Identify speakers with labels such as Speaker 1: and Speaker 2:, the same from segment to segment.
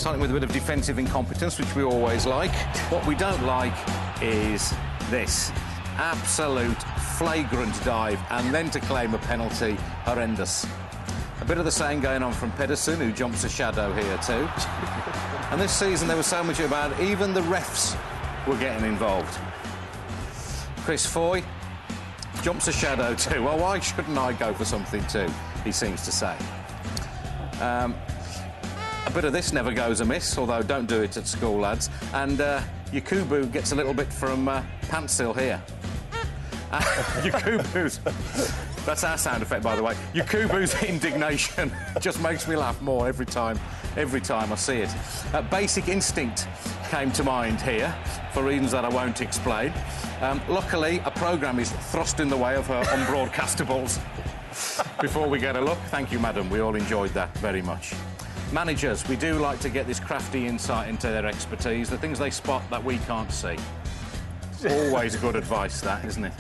Speaker 1: starting with a bit of defensive incompetence, which we always like. What we don't like is this. Absolute flagrant dive, and then to claim a penalty, horrendous. A bit of the same going on from Pedersen, who jumps a shadow here too. And this season there was so much about even the refs were getting involved. Chris Foy jumps a shadow too. Well, why shouldn't I go for something too, he seems to say. A bit of this never goes amiss, although don't do it at school, lads. And Yakubu gets a little bit from Pantsil here. Yakubu's... That's our sound effect, by the way. Yakubu's indignation just makes me laugh more every time I see it. Basic Instinct came to mind here, for reasons that I won't explain. Luckily, a programme is thrust in the way of her unbroadcastables. Before we get a look, thank you, madam. We all enjoyed that very much. Managers, we do like to get this crafty insight into their expertise, the things they spot that we can't see. Always good advice, that, isn't it?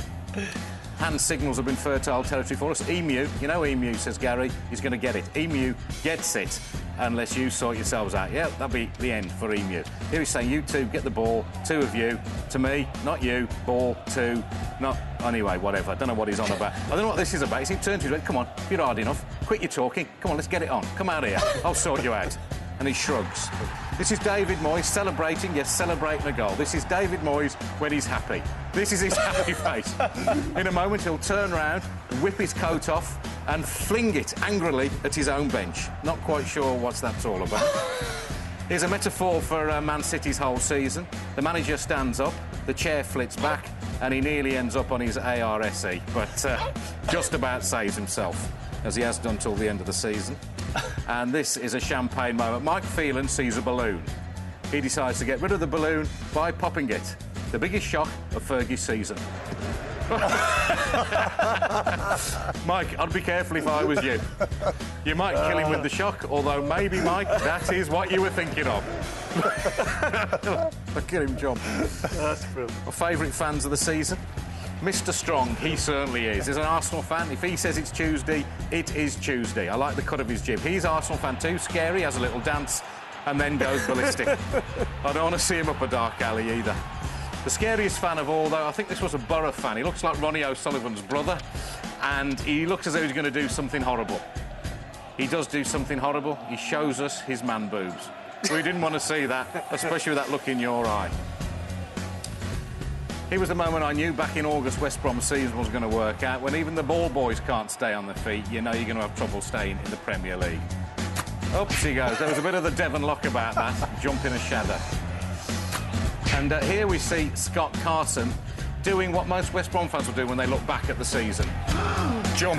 Speaker 1: Hand signals have been fertile territory for us. Emu, you know Emu, says Gary, he's going to get it. Emu gets it unless you sort yourselves out. Yeah, that'll be the end for Emu. Here he's saying, you two, get the ball, two of you. To me, not you, ball, two, not... Anyway, whatever, I don't know what he's on about. I don't know what this is about. He turned to his head, come on, you're hard enough. Quit your talking. Come on, let's get it on. Come out here, I'll sort you out. And he shrugs. This is David Moyes celebrating, yes, celebrating a goal. This is David Moyes when he's happy. This is his happy face. In a moment, he'll turn around, whip his coat off and fling it angrily at his own bench. Not quite sure what that's all about. Here's a metaphor for Man City's whole season. The manager stands up, the chair flits back, and he nearly ends up on his ARSE, but just about saves himself, as he has done till the end of the season. And this is a champagne moment. Mike Phelan sees a balloon. He decides to get rid of the balloon by popping it. The biggest shock of Fergie's season. Mike, I'd be careful if I was you. You might kill him with the shock, although maybe, Mike, that is what you were thinking of. Look at him jump. That's brilliant. My favourite fans of the season? Mr Strong, he certainly is. He's an Arsenal fan. If he says it's Tuesday, it is Tuesday. I like the cut of his jib. He's Arsenal fan too. Scary, has a little dance and then goes ballistic. I don't want to see him up a dark alley either. The scariest fan of all, though, I think this was a Borough fan. He looks like Ronnie O'Sullivan's brother, and he looks as though he's going to do something horrible. He does do something horrible. He shows us his man boobs. We didn't want to see that, especially with that look in your eye. Here was the moment I knew back in August West Brom's season was going to work out. When even the ball boys can't stay on their feet, you know you're going to have trouble staying in the Premier League. Up she goes. There was a bit of the Devon Lock about that, jumping a shadow. And here we see Scott Carson doing what most West Brom fans will do when they look back at the season. Jump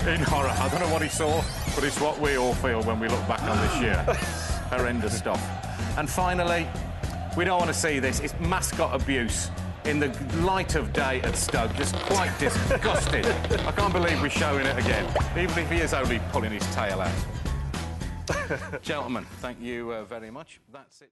Speaker 1: in horror. I don't know what he saw, but it's what we all feel when we look back on this year. Horrendous stuff. And finally, we don't want to see this. It's mascot abuse in the light of day at Stoke. Just quite disgusting. I can't believe we're showing it again, even if he is only pulling his tail out. Gentlemen, thank you very much. That's it.